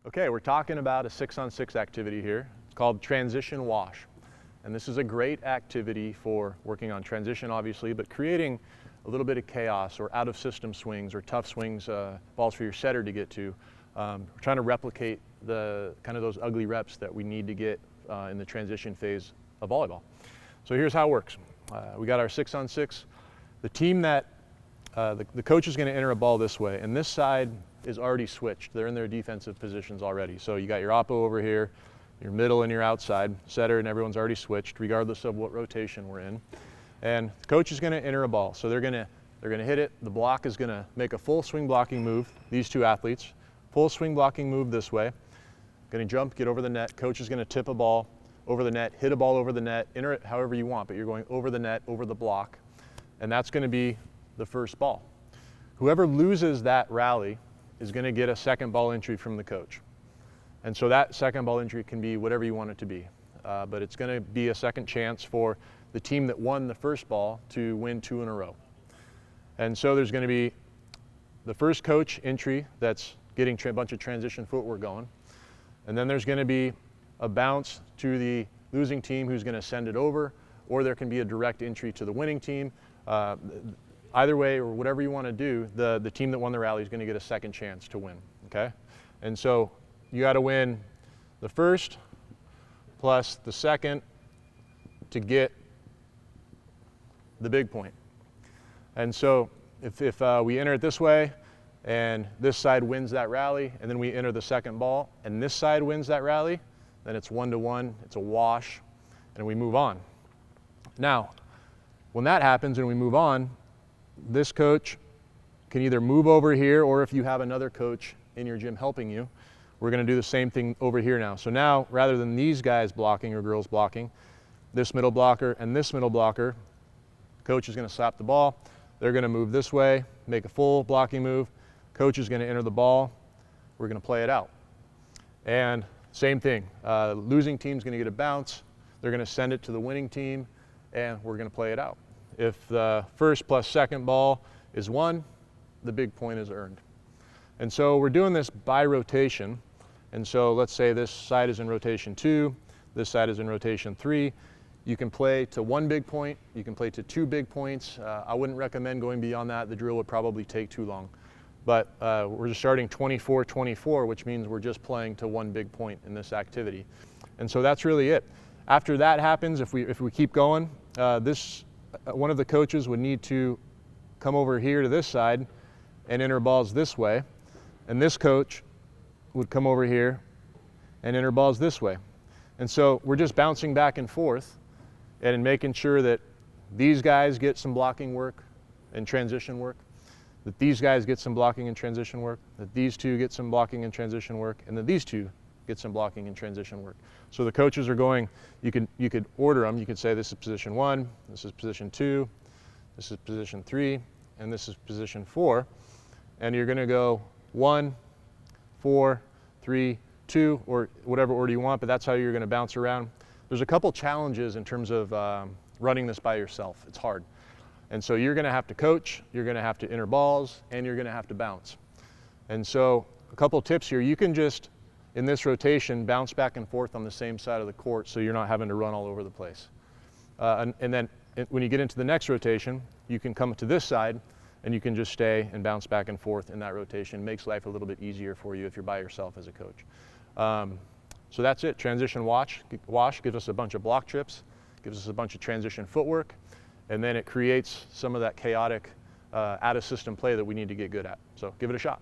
Okay, we're talking about a 6-on-6 activity here. It's called transition wash. And this is a great activity for working on transition, obviously, but creating a little bit of chaos or out-of-system swings or tough swings, balls for your setter to get to. We're trying to replicate the kind of those ugly reps that we need to get in the transition phase of volleyball. So here's how it works. We got our 6-on-6. The team that, the coach is going to enter a ball this way, and this side is already switched. They're in their defensive positions already. So you got your oppo over here, your middle and your outside, setter, and everyone's already switched regardless of what rotation we're in. And the coach is going to enter a ball. So they're going to hit it. The block is going to make a full swing blocking move, these two athletes. Full swing blocking move this way. Going to jump, get over the net. Coach is going to tip a ball over the net, hit a ball over the net, enter it however you want, but you're going over the net, over the block. And that's going to be the first ball. Whoever loses that rally is going to get a second ball entry from the coach. And so that second ball entry can be whatever you want it to be. But it's going to be a second chance for the team that won the first ball to win 2 in a row. And so there's going to be the first coach entry that's getting a bunch of transition footwork going. And then there's going to be a bounce to the losing team who's going to send it over, or there can be a direct entry to the winning team. Either way, or whatever you want to do, the team that won the rally is going to get a second chance to win, okay? And so you got to win the first plus the second to get the big point. And so if we enter it this way, and this side wins that rally, and then we enter the second ball, and this side wins that rally, then it's 1-1, it's a wash, and we move on. Now, when that happens and we move on, this coach can either move over here, or if you have another coach in your gym helping you, we're going to do the same thing over here now. So now, rather than these guys blocking or girls blocking, this middle blocker and this middle blocker, coach is going to slap the ball. They're going to move this way, make a full blocking move. Coach is going to enter the ball. We're going to play it out. And same thing, losing team's going to get a bounce. They're going to send it to the winning team, and we're going to play it out. If the first plus second ball is won, the big point is earned. And so we're doing this by rotation. And so let's say this side is in rotation 2, this side is in rotation 3. You can play to 1 big point, you can play to 2 big points. I wouldn't recommend going beyond that. The drill would probably take too long. But we're just starting 24-24, which means we're just playing to 1 big point in this activity. And so that's really it. After that happens, if we keep going, one of the coaches would need to come over here to this side and enter balls this way. And this coach would come over here and enter balls this way. And so we're just bouncing back and forth and making sure that these guys get some blocking work and transition work, that these guys get some blocking and transition work, that these two get some blocking and transition work, and that these two get some blocking and transition work. So the coaches are going, you could order them. You could say this is position 1, this is position 2, this is position 3, and this is position 4. And you're going to go 1, 4, 3, 2, or whatever order you want, but that's how you're going to bounce around. There's a couple challenges in terms of running this by yourself. It's hard. And so you're going to have to coach, you're going to have to enter balls, and you're going to have to bounce. And so a couple tips here. You can just, in this rotation, bounce back and forth on the same side of the court so you're not having to run all over the place. And then when you get into the next rotation, you can come to this side and you can just stay and bounce back and forth in that rotation. It makes life a little bit easier for you if you're by yourself as a coach. So that's it. Transition wash gives us a bunch of block trips, gives us a bunch of transition footwork, and then it creates some of that chaotic out-of-system play that we need to get good at. So give it a shot.